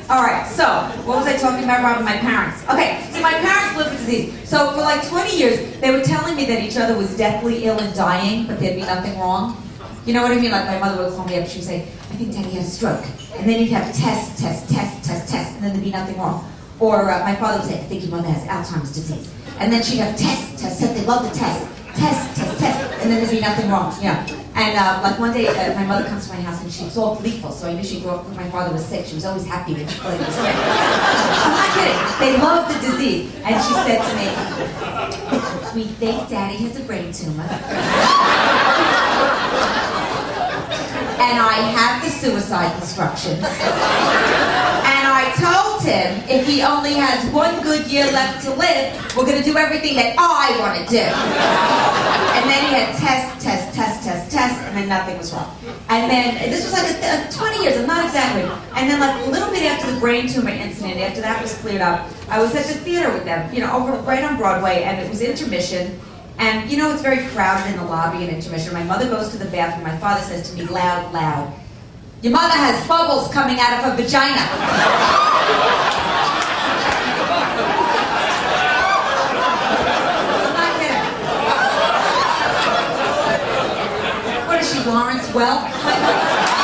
All right, so what was I talking about, Robin? My parents. Okay, so my parents lived with disease. So for like 20 years, they were telling me that each other was deathly ill and dying, but there'd be nothing wrong. You know what I mean? Like my mother would call me up and she'd say, I think Daddy had a stroke. And then he'd have test, and then there'd be nothing wrong. Or my father would say, I think your mother has Alzheimer's disease. And then she'd have test, they love the test, and then there'd be nothing wrong. Yeah. And like one day, my mother comes to my house and she was all gleeful, so I knew she grew up when my father was sick. She was always happy when she was sick. I'm not kidding. They love the disease. And she said to me, we think Daddy has a brain tumor. And I have the suicide instructions. And I told him if he only has 1 good year left to live, we're going to do everything that I want to do. And then he had test, and then nothing was wrong. And then, this was like 20 years, I'm not exaggerating. And then like a little bit after the brain tumor incident, after that was cleared up, I was at the theater with them, you know, right on Broadway, and it was intermission. And you know, it's very crowded in the lobby in intermission. My mother goes to the bathroom. My father says to me, loud, your mother has bubbles coming out of her vagina. I'm not kidding. What is she, Lawrence Welk?